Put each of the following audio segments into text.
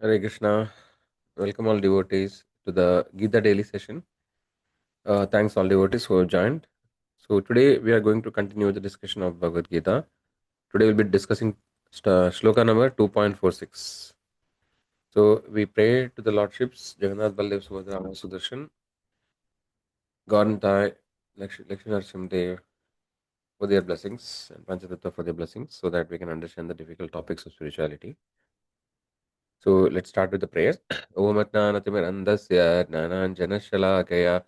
Hare Krishna. Welcome all devotees to the Gita Daily session. Thanks all devotees who have joined. So today we are going to continue the discussion of Bhagavad Gita. Today we'll be discussing Shloka number 2.46. So we pray to the Lordships Jagannath Baldev Subhadra and Sudarshan, Garantai, Lakshmi Narasimhadev for their blessings and Panchatattva for their blessings so that we can understand the difficult topics of spirituality. So let's start with the prayers. Om Atnanatimirandasya Jnananjanashalakaya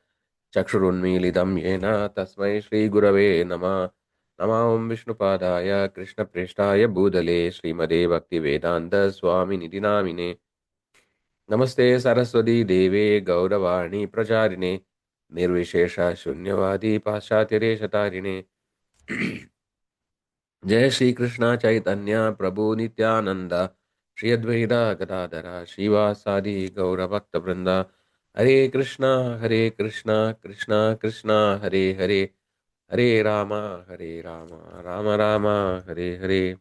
Chakshurunmilidam Yena Tasmai Shri Gurave Nama Namam Vishnupadaya Krishna Preshtaya Bhudale Srimade Bhakti Vedanta Swami Nidinamine Namaste Saraswati Deve Gauravani Pracharine Nirvishesha Shunyavadi Paschatyareshatarine जय श्री कृष्ण चैतन्य प्रभु नित्यानंद श्री अद्वैता गदाधरा श्रीवासादि गौर भक्त वृंदा हरे Krishna Krishna Krishna Hare Hare Hare Ram Ram Ram Hare Hare.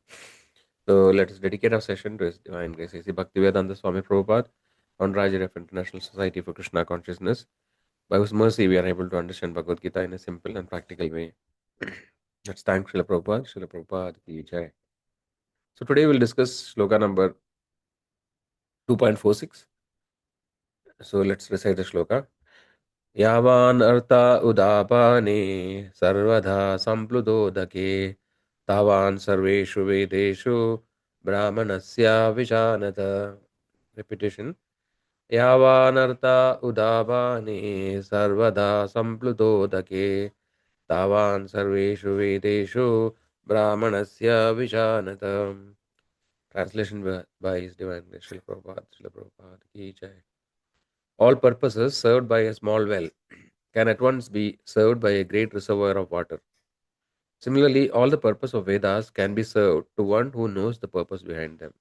So let us dedicate our session to His Divine Grace. A.C. Bhaktivedanta Swami Prabhupada, Founder of International Society for Krishna Consciousness, by whose mercy we are able to understand Bhagavad Gita in a simple and practical way. Let's thank Srila Prabhupada. Srila Prabhupada ki jai. So today we'll discuss shloka number 2.46. So let's recite the shloka. Yavan artha udapane sarvadha sampludodake tavan sarveshu vedeshu brahmanasya vijanata. Repetition. Yavan artha udapane sarvadha sampludodake tavan sarveshu vedeshu brahmanasya vijanata. Translation by His Divine Grace, Srila Prabhupada, Srila Prabhupada ki jai. All purposes served by a small well can at once be served by a great reservoir of water. Similarly, all the purpose of Vedas can be served to one who knows the purpose behind them.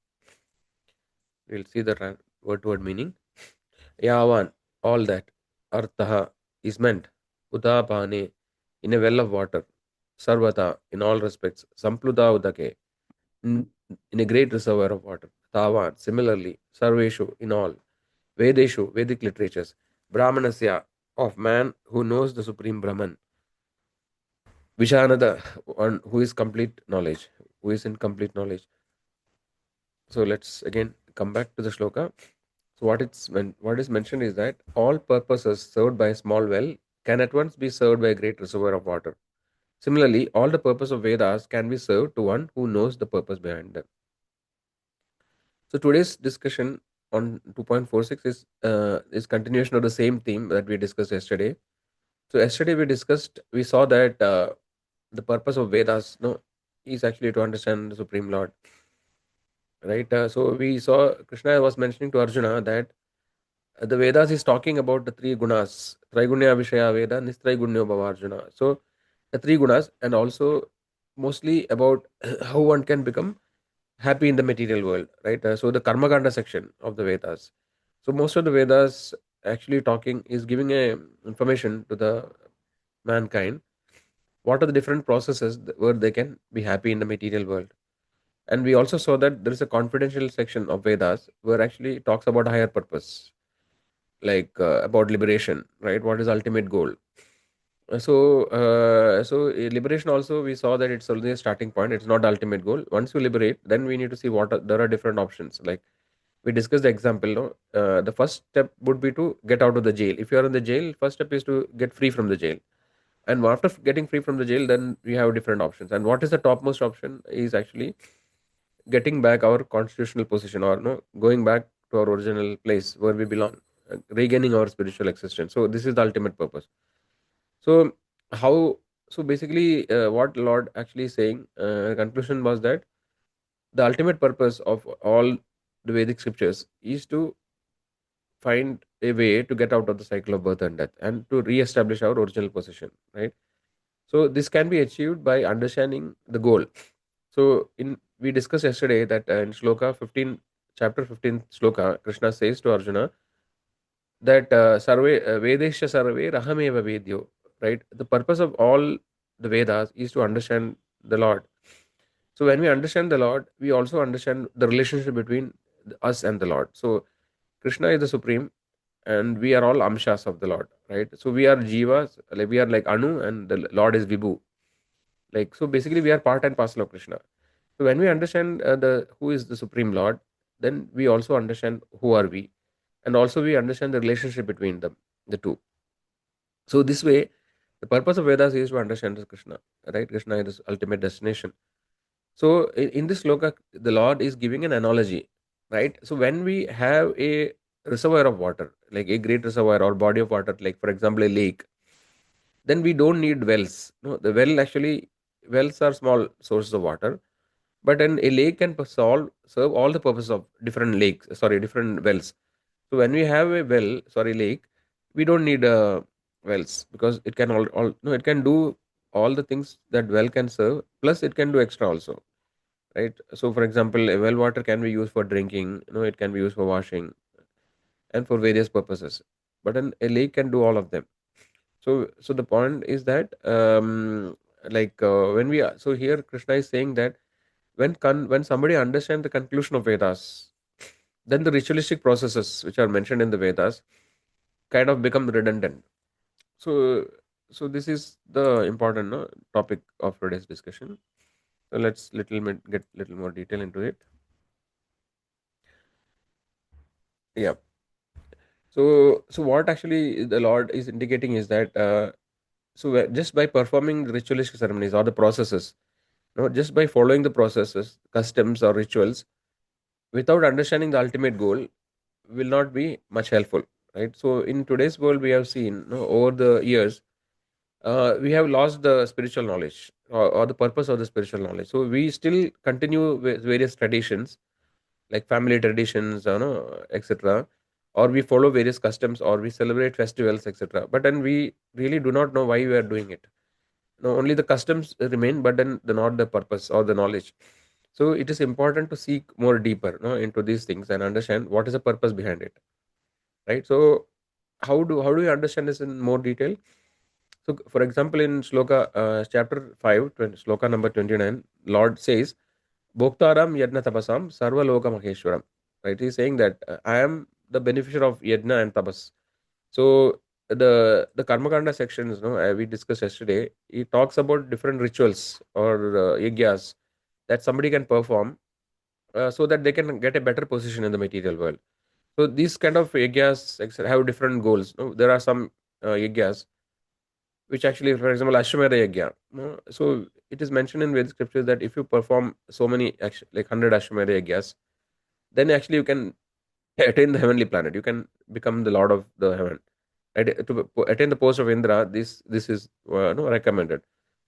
We'll see the word meaning. Yavan, all that. Arthaha is meant. Udapane, in a well of water. Sarvata, in all respects. Sampluda udake, in a great reservoir of water. Tavan, similarly. Sarveshu, in all. Vedeshu, Vedic literatures. Brahmanasya, of man who knows the supreme Brahman. Vishanada, one who is complete knowledge, who is in complete knowledge. So let's again come back to the shloka. So what is mentioned is that all purposes served by a small well can at once be served by a great reservoir of water. Similarly, all the purpose of Vedas can be served to one who knows the purpose behind them. So today's discussion on 2.46 is continuation of the same theme that we discussed yesterday. So yesterday we saw that the purpose of Vedas is actually to understand the Supreme Lord, right? So we saw Krishna was mentioning to Arjuna that the Vedas is talking about the three gunas, Traigunya Vishaya Veda, Nistraigunyo Bhava Arjuna. So the three gunas, and also mostly about how one can become happy in the material world, right? So the Karmakanda section of the Vedas. So most of the Vedas actually talking is giving a information to the mankind. What are the different processes where they can be happy in the material world? And we also saw that there is a confidential section of Vedas where actually it talks about a higher purpose, like about liberation, right? What is ultimate goal? Liberation also we saw that it's only a starting point. It's not the ultimate goal. Once you liberate, then we need to see there are different options. Like we discussed the example. No, the first step would be to get out of the jail. If you are in the jail, first step is to get free from the jail. And after getting free from the jail, then we have different options. And what is the topmost option is actually getting back our constitutional position, or no, going back to our original place where we belong, regaining our spiritual existence. So this is the ultimate purpose. So how? So basically, what Lord actually is saying, conclusion was that the ultimate purpose of all the Vedic scriptures is to find a way to get out of the cycle of birth and death and to re-establish our original position, right? So this can be achieved by understanding the goal. So in we discussed yesterday that in Sloka 15, chapter 15 Sloka, Krishna says to Arjuna that sarve Vedesha sarve rahameva vedyo, right? The purpose of all the Vedas is to understand the Lord. So when we understand the Lord, we also understand the relationship between us and the Lord. So Krishna is the supreme, and we are all amshas of the Lord, right? So we are jivas, like we are like Anu, and the Lord is Vibhu. Like, so basically, we are part and parcel of Krishna. So when we understand the who is the supreme Lord, then we also understand who are we, and also we understand the relationship between them, the two. So this way, the purpose of Vedas is to understand the Krishna, right? Krishna is the ultimate destination. So in this sloka, the Lord is giving an analogy, right? So when we have a reservoir of water, like a great reservoir or body of water, like for example a lake, then we don't need wells. No, the well actually, wells are small sources of water, but a lake can serve all the purpose of different lakes. Sorry, different wells. So when we have a well, sorry, lake, we don't need wells because it can all no, it can do all the things that well can serve. Plus, it can do extra also, right? So, for example, a well water can be used for drinking. It can be used for washing and for various purposes. But a lake can do all of them. So the point is that when we so here Krishna is saying that when somebody understands the conclusion of Vedas, then the ritualistic processes which are mentioned in the Vedas kind of become redundant. So so this is the important, no, topic of today's discussion. So let's get little more detail into it. Yeah. So what actually the Lord is indicating is that just by performing the ritualistic ceremonies or the processes, just by following the processes, customs or rituals, without understanding the ultimate goal, will not be much helpful, right? So in today's world, we have seen, over the years, we have lost the spiritual knowledge, or the purpose of the spiritual knowledge. So we still continue with various traditions, like family traditions, etc., or we follow various customs, or we celebrate festivals, etc. But then we really do not know why we are doing it. No, only the customs remain, but then not the purpose or the knowledge. So it is important to seek more deeper, into these things and understand what is the purpose behind it, right? So how do you understand this in more detail? So, for example, in Sloka chapter 5, Sloka number 29, Lord says, Bhoktaram Yadna Tapasam Sarva Loka Maheshwaram. Right? He's saying that I am the beneficiary of Yadna and Tapas. So, the Karmakanda sections, we discussed yesterday, he talks about different rituals or yagyas that somebody can perform so that they can get a better position in the material world. So, these kind of yagyas have different goals. There are some yagyas which actually, for example, Ashwamedha Yagya. So it is mentioned in Vedic scriptures that if you perform so many, like 100 Ashwamedha Yagyas, then actually you can attain the heavenly planet. You can become the lord of the heaven. Right? To attain the post of Indra, this is no, recommended.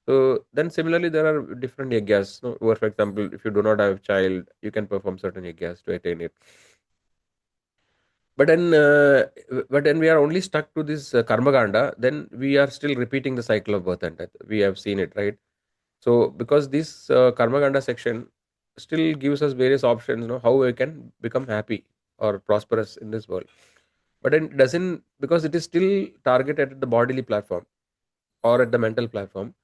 So then similarly, there are different yagyas. Where, for example, if you do not have a child, you can perform certain yagyas to attain it. But then, we are only stuck to this karmaganda. Then we are still repeating the cycle of birth and death. We have seen it, right? So because this karmaganda section still gives us various options, how we can become happy or prosperous in this world. But it doesn't, because it is still targeted at the bodily platform or at the mental platform.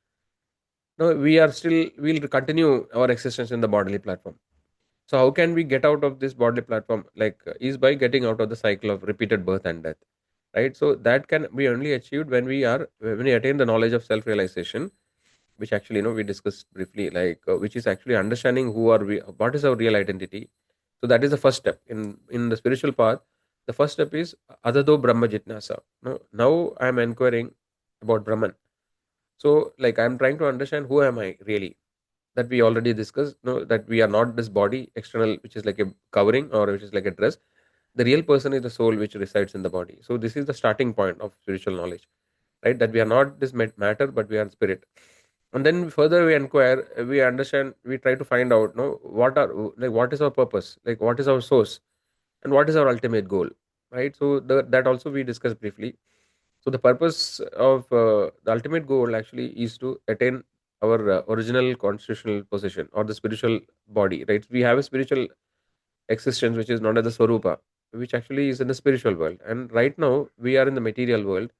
No, we'll continue our existence in the bodily platform. So how can we get out of this bodily platform? Like is by getting out of the cycle of repeated birth and death, right? So that can be only achieved when we attain the knowledge of self realization, which actually we discussed briefly, like which is actually understanding who are we, what is our real identity. So that is the first step in the spiritual path. The first step is adado brahma jitnasa. No, now I am inquiring about Brahman. So like I am trying to understand who am I really, that we already discussed, that we are not this body external, which is like a covering or which is like a dress. The real person is the soul which resides in the body. So this is the starting point of spiritual knowledge, right? That we are not this matter, but we are spirit. And then further we inquire, we understand, we try to find out, what is our purpose, like what is our source, and what is our ultimate goal, right? So that also we discussed briefly. So the purpose of the ultimate goal actually is to attain our original constitutional position or the spiritual body, right? We have a spiritual existence which is known as the Swarupa, which actually is in the spiritual world. And right now we are in the material world.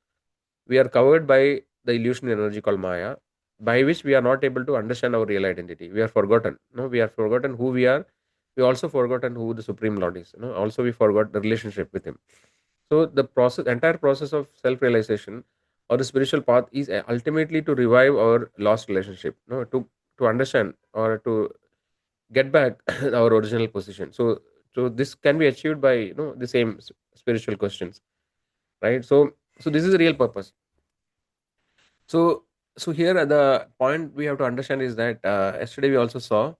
We are covered by the illusionary energy called Maya, by which we are not able to understand our real identity. We are forgotten. No, we are forgotten who we are. we also forgotten who the Supreme Lord is. Also we forgot the relationship with Him. So the entire process of self-realization or the spiritual path is ultimately to revive our lost relationship. To understand or to get back our original position. So this can be achieved by the same spiritual questions, right? So this is the real purpose. So so here the point we have to understand is that yesterday we also saw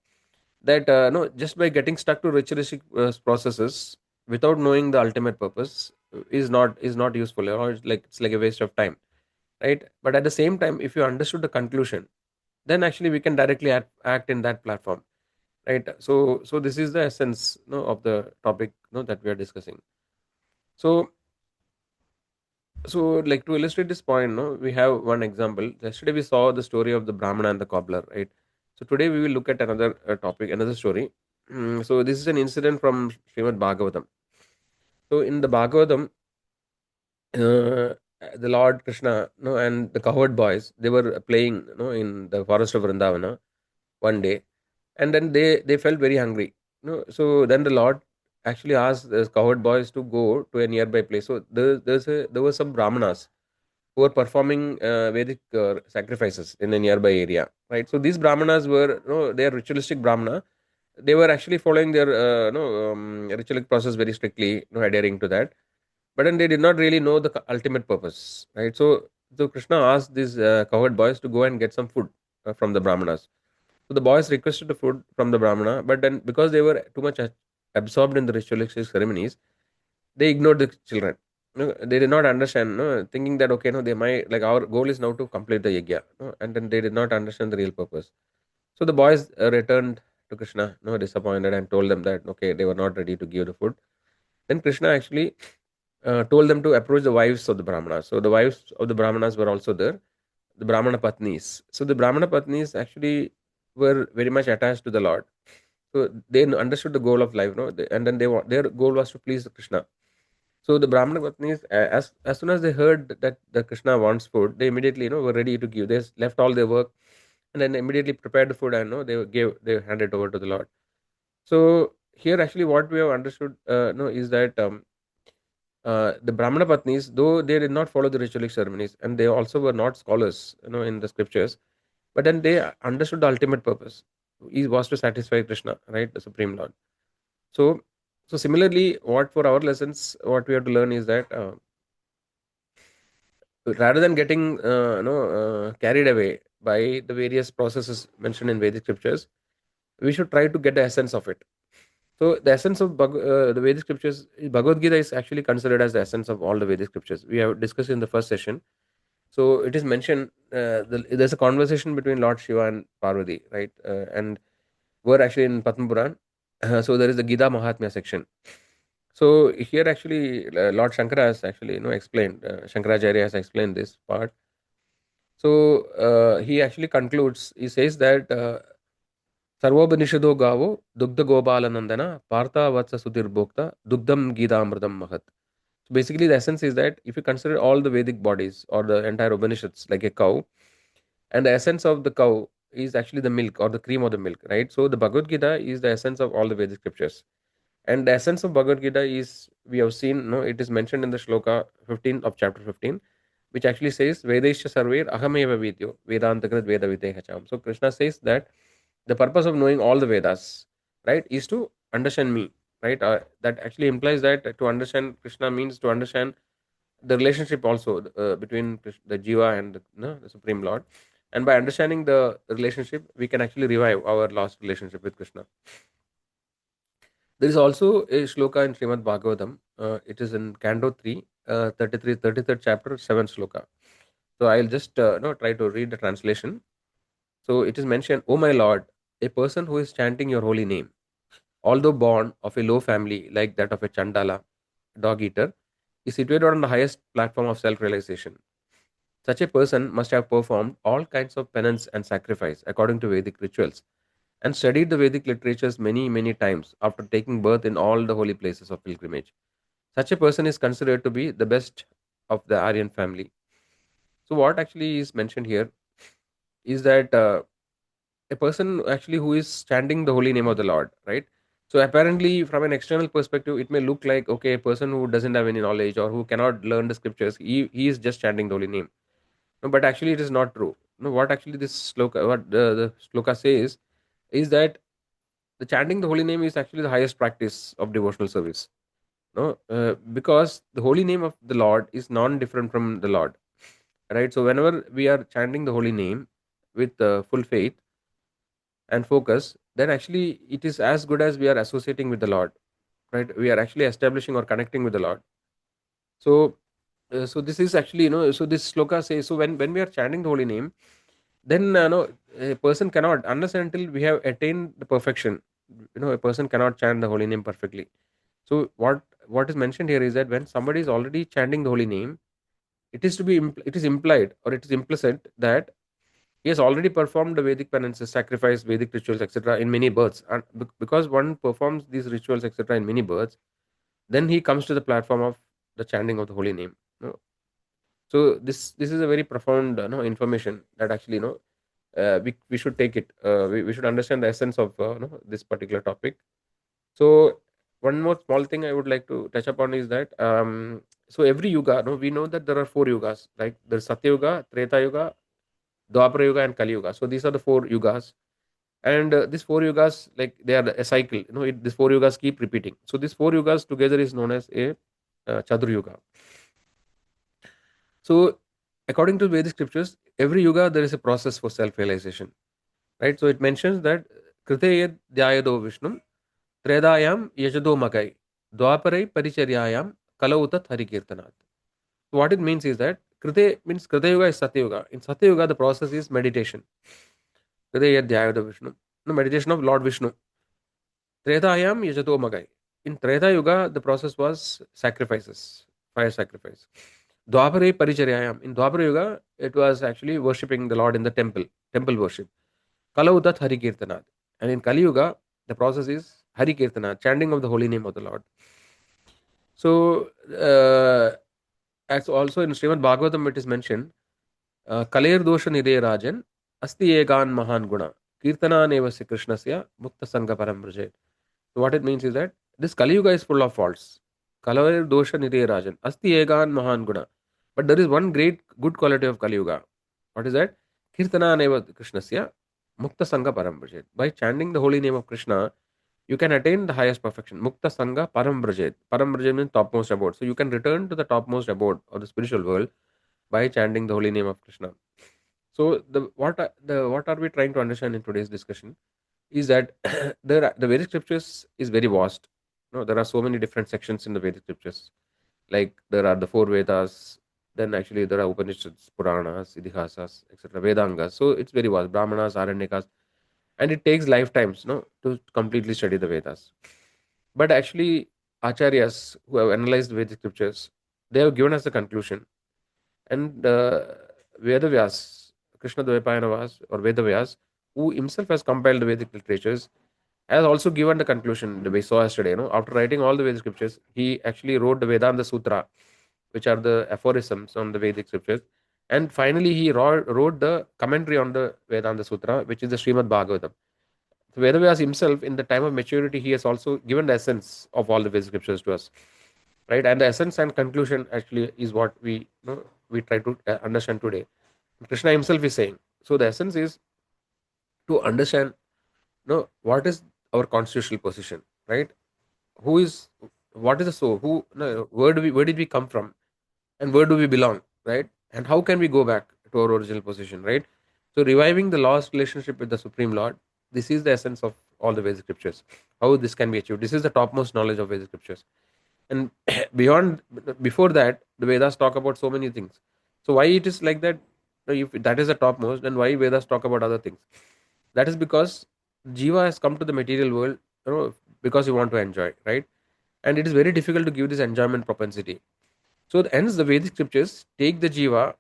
that no, just by getting stuck to ritualistic processes without knowing the ultimate purpose is not useful, or it's like a waste of time, right? But at the same time, if you understood the conclusion, then actually we can directly act in that platform, right? So this is the essence, of the topic, that we are discussing. So so like, to illustrate this point, we have one example. Yesterday we saw the story of the brahmana and the cobbler, right? So today we will look at another topic, another story. So this is an incident from Srimad Bhagavatam. So in the Bhagavatam, uh, the Lord Krishna, and the cowherd boys, they were playing, in the forest of Vrindavana one day, and then they felt very hungry. So then the Lord actually asked the cowherd boys to go to a nearby place. So there were some brahmanas who were performing Vedic sacrifices in a nearby area, right? So these brahmanas were, they are ritualistic brahmana. They were actually following their ritualistic process very strictly, adhering to that. But then they did not really know the ultimate purpose, right? So Krishna asked these cowherd boys to go and get some food from the brahmanas. So the boys requested the food from the brahmana, but then because they were too much absorbed in the ritualistic ceremonies, they ignored the children. They did not understand, thinking that okay, no, they might, like, our goal is now to complete the yajna, and then they did not understand the real purpose. So the boys returned to Krishna, disappointed, and told them that okay, they were not ready to give the food. Then Krishna actually told them to approach the wives of the brahmanas. So the wives of the brahmanas were also there, the brahmana patnis. So the brahmana patnis actually were very much attached to the Lord. So they understood the goal of life, and then their goal was to please Krishna. So the Brahmana Patnis, as soon as they heard that the Krishna wants food, they immediately, were ready to give. They left all their work and then immediately prepared the food, and they handed over to the Lord. So here actually what we have understood, is that the Brahmana Patnis, though they did not follow the ritualistic ceremonies, and they also were not scholars, in the scriptures, but then they understood the ultimate purpose. He was to satisfy Krishna, right, the Supreme Lord. So, so similarly, what for our lessons, what we have to learn is that rather than getting carried away by the various processes mentioned in Vedic scriptures, we should try to get the essence of it. So the essence of the Vedic scriptures, Bhagavad Gita is actually considered as the essence of all the Vedic scriptures. We have discussed in the first session. So it is mentioned, there's a conversation between Lord Shiva and Parvati, right? And we're actually in Padma Puran. So there is the Gita Mahatmya section. So here actually Lord Shankara has actually explained, Shankaracharya has explained this part. So he actually concludes, he says that Sarvobhanishado Gavo Dugdha Gopalanandana Partha Vatsa Sudhir Bhokta Dugdham Gidamridam Mahat. So basically the essence is that if you consider all the Vedic bodies or the entire Upanishads like a cow, and the essence of the cow is actually the milk or the cream of the milk, right? So the Bhagavad Gita is the essence of all the Vedic scriptures. And the essence of Bhagavad Gita is, we have seen, no, it is mentioned in the Sloka 15 of chapter 15, which actually says, Vedesha Sarver Ahameva Vidyo, Vedantakrit Veda Videhacham. So Krishna says that the purpose of knowing all the Vedas, right, is to understand me, right? That actually implies that to understand Krishna means to understand the relationship also between the Jiva and the Supreme Lord. And by understanding the relationship, we can actually revive our lost relationship with Krishna. There is also a shloka in Srimad Bhagavatam. It is in Canto 3, 33rd chapter, 7th shloka. So I'll just try to read the translation. So it is mentioned, O my Lord, a person who is chanting your holy name, although born of a low family like that of a Chandala, dog eater, is situated on the highest platform of self realization. Such a person must have performed all kinds of penance and sacrifice according to Vedic rituals and studied the Vedic literatures many, many times after taking birth in all the holy places of pilgrimage. Such a person is considered to be the best of the Aryan family. So, what actually is mentioned here is that a person actually who is chanting the holy name of the Lord, right? So apparently, from an external perspective, it may look like, okay, a person who doesn't have any knowledge or who cannot learn the scriptures, he is just chanting the holy name. No, but actually, it is not true. No, what actually this sloka, what the sloka says is that the chanting the holy name is actually the highest practice of devotional service. No, because the holy name of the Lord is non-different from the Lord, right? So whenever we are chanting the holy name with full faith and focus, then actually it is as good as we are associating with the Lord, right? We are actually establishing or connecting with the Lord. So, so this is actually, so this sloka says, so when we are chanting the holy name, then no, a person cannot, unless and until we have attained the perfection, a person cannot chant the holy name perfectly. So what is mentioned here is that when somebody is already chanting the holy name, it is implied or it is implicit that he has already performed the Vedic penances, sacrifice, Vedic rituals, etc. in many births. And because one performs these rituals, etc., in many births, then he comes to the platform of the chanting of the holy name. So this is a very profound information that actually we should take it. We should understand the essence of this particular topic. So one more small thing I would like to touch upon is that so every yuga, no, we know that there are four yugas, right? There's Satya Yuga, Treta Yuga, Dwapara Yuga, and Kali Yuga. So these are the four yugas, and these four yugas, like they are a cycle. These four yugas keep repeating. So these four yugas together is known as a Chatur Yuga. So according to Vedic scriptures, every yuga there is a process for self-realization, right? So it mentions that Krite yad dhyayado Vishnu Tredayam yajado magai Dwaparai paricharyayam kalautat harikirtanat. So what it means is that Krite means Krita Yuga is Satya Yuga. In Satya Yuga, the process is meditation. Krite yad dhyayado Vishnu. No, meditation of Lord Vishnu. Tredayam yajado magai. In Treta Yuga, the process was sacrifices, fire sacrifice. Dwapare Paricharyayam. In Dwapara Yuga, it was actually worshipping the Lord in the temple, temple worship. Kalautat Hari Kirtanat. And in Kali Yuga, the process is Hari Kirtana, chanting of the holy name of the Lord. So, as also in Srimad Bhagavatam, it is mentioned, Kaler Dosha Nide Rajan, Asti Egan Mahan Guna, Kirtana Nevasya Krishnasya, Mukta Sangha Param Brajet. So, what it means is that this Kali Yuga is full of faults. Kaler Dosha Nide Rajan, Asti Egan Mahan Guna. But there is one great good quality of Kali Yuga. What is that? Kirtana Neva Krishnasya Mukta Sangha Param Brajet. By chanting the holy name of Krishna, you can attain the highest perfection. Mukta Sangha Param Brajet. Param Brajet means topmost abode. So you can return to the topmost abode of the spiritual world by chanting the holy name of Krishna. So what are we trying to understand in today's discussion is that the Vedic scriptures is very vast. There are so many different sections in the Vedic scriptures. Like there are the four Vedas, then actually there are Upanishads, Puranas, Idihasas, etc., Vedangas. So it's very vast. Brahmanas, Aranyakas, and it takes lifetimes, to completely study the Vedas. But actually, Acharyas who have analyzed Vedic scriptures, they have given us the conclusion. And Vedavyas, Krishna Dvaipayana or Vedavyas, who himself has compiled the Vedic literatures, has also given the conclusion that we saw yesterday. After writing all the Vedic scriptures, he actually wrote the Vedanta Sutra, which are the aphorisms on the Vedic scriptures. And finally, he wrote the commentary on the Vedanta Sutra, which is the Srimad Bhagavatam. So Vedavyas himself, in the time of maturity, he has also given the essence of all the Vedic scriptures to us, right? And the essence and conclusion actually is what we try to understand today. Krishna himself is saying. So the essence is to understand, what is our constitutional position, right? Who is, what is the soul? Who, no, where did we come from, and where do we belong, right? And how can we go back to our original position, right? So reviving the lost relationship with the Supreme Lord. This is the essence of all the Vedic scriptures. How this can be achieved? This is the topmost knowledge of Vedic scriptures. And beyond, before that, the Vedas talk about so many things. So why it is like that? If that is the topmost, then why Vedas talk about other things? That is because Jiva has come to the material world, because you want to enjoy, right? And it is very difficult to give this enjoyment propensity. So hence the Vedic scriptures take the Jiva,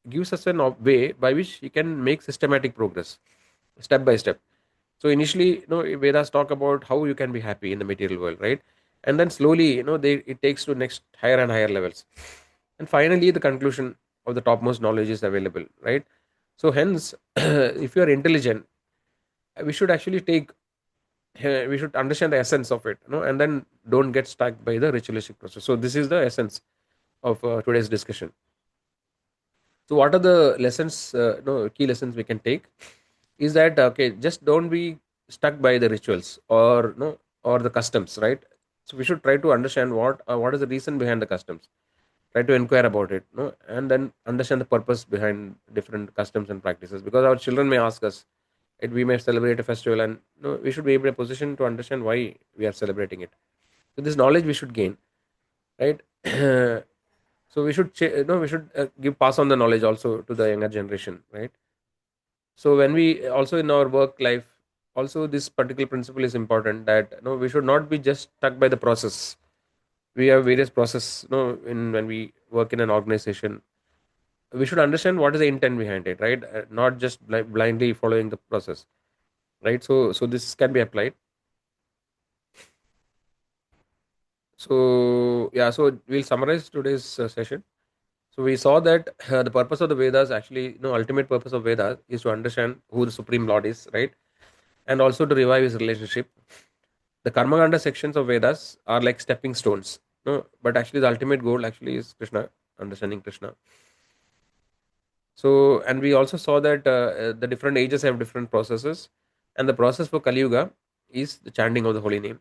gives us an way by which he can make systematic progress, step by step. So initially, Vedas talk about how you can be happy in the material world, right? And then slowly, it takes to next higher and higher levels. And finally, the conclusion of the topmost knowledge is available, right? So hence, if you are intelligent, we should actually take we should understand the essence of it, and then don't get stuck by the ritualistic process. So this is the essence of today's discussion. So what are the lessons, no, key lessons we can take is that, okay, just don't be stuck by the rituals or no, or the customs, right? So we should try to understand what is the reason behind the customs. Try to inquire about it, no, and then understand the purpose behind different customs and practices. Because our children may ask us, we may celebrate a festival, and no, we should be able in a position to understand why we are celebrating it. So this knowledge we should gain, right? So we should we should give pass on the knowledge also to the younger generation, right? So when we also in our work life, also this particular principle is important, that no, we should not be just stuck by the process. We have various process, in when we work in an organization, we should understand what is the intent behind it, right? Not just blindly following the process, right? So this can be applied. So yeah, so we'll summarize today's session. So we saw that the purpose of the Vedas, actually, ultimate purpose of Vedas is to understand who the Supreme Lord is, right? And also to revive his relationship. The Karmaganda sections of Vedas are like stepping stones, no, but actually the ultimate goal actually is Krishna, understanding Krishna. So, and we also saw that the different ages have different processes, and the process for Kali Yuga is the chanting of the holy name,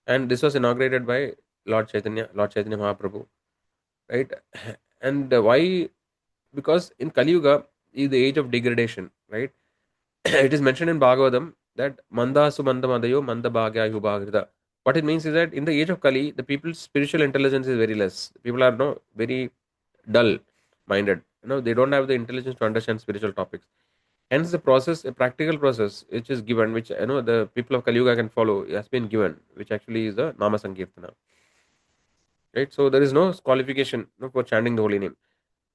and this was inaugurated by Lord Chaitanya Mahaprabhu, right? And why? Because in Kali Yuga is the age of degradation, right? It is mentioned in Bhagavatam that Manda Sumanda Madayo Manda Bhagya Yubhagrita. What it means is that in the age of Kali, the people's spiritual intelligence is very less. People are no very dull minded. They don't have the intelligence to understand spiritual topics. Hence, the process, a practical process, which is given, which the people of Kali Yuga can follow, has been given, which actually is the Nama Sankirtana. Right? So there is no qualification, for chanting the holy name.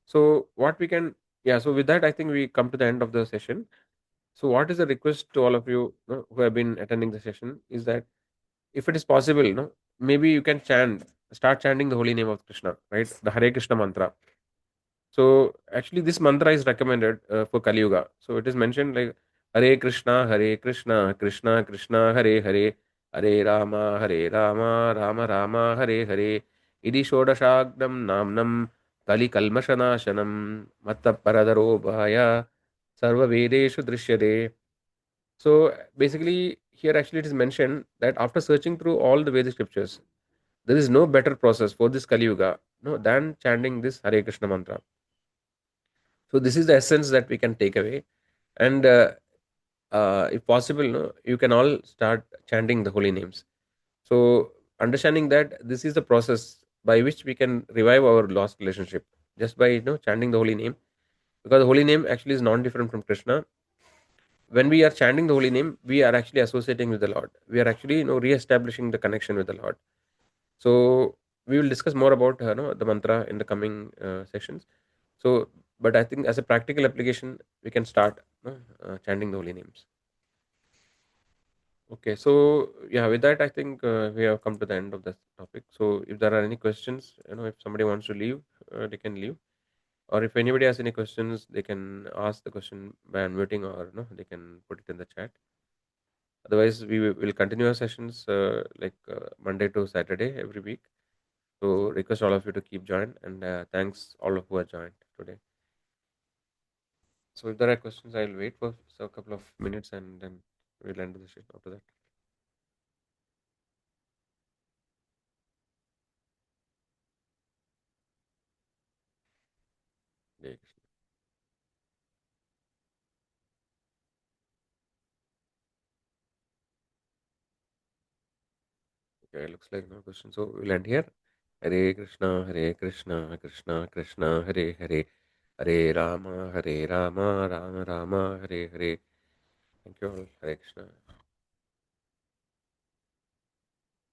So what we can, yeah. So with that, I think we come to the end of the session. So what is the request to all of you, who have been attending the session is that if it is possible, maybe you can start chanting the holy name of Krishna, right? The Hare Krishna mantra. So actually, this mantra is recommended for Kali Yuga. So it is mentioned like Hare Krishna, Krishna Krishna, Hare Hare, Hare Rama, Rama Rama, Hare Hare. Idi Shodashagnam Namnam Kali Kalmashanashanam Matta Paradaro Bhaya Sarva Vedeshu Drishyade. So basically, here actually it is mentioned that after searching through all the Vedic scriptures, there is no better process for this Kali Yuga, than chanting this Hare Krishna mantra. So this is the essence that we can take away, and if possible, you can all start chanting the holy names. So understanding that this is the process by which we can revive our lost relationship, just by chanting the holy name, because the holy name actually is non-different from Krishna. When we are chanting the holy name, we are actually associating with the Lord. We are actually re-establishing the connection with the Lord. So we will discuss more about the mantra in the coming sessions. So, but I think as a practical application, we can start chanting the holy names. Okay, so yeah, with that, I think we have come to the end of this topic. So, if there are any questions, if somebody wants to leave, they can leave. Or if anybody has any questions, they can ask the question by unmuting, or they can put it in the chat. Otherwise, will continue our sessions Monday to Saturday every week. So request all of you to keep join, and thanks all of who are joined today. So if there are questions, I'll wait for a couple of minutes, and then we'll end the session after that. Yeah. Okay, looks like no question. So we'll end here. Hare Krishna, Krishna Krishna, Hare Hare, Hare Rama, Rama Rama, Hare Hare. Thank you all. Hare Krishna.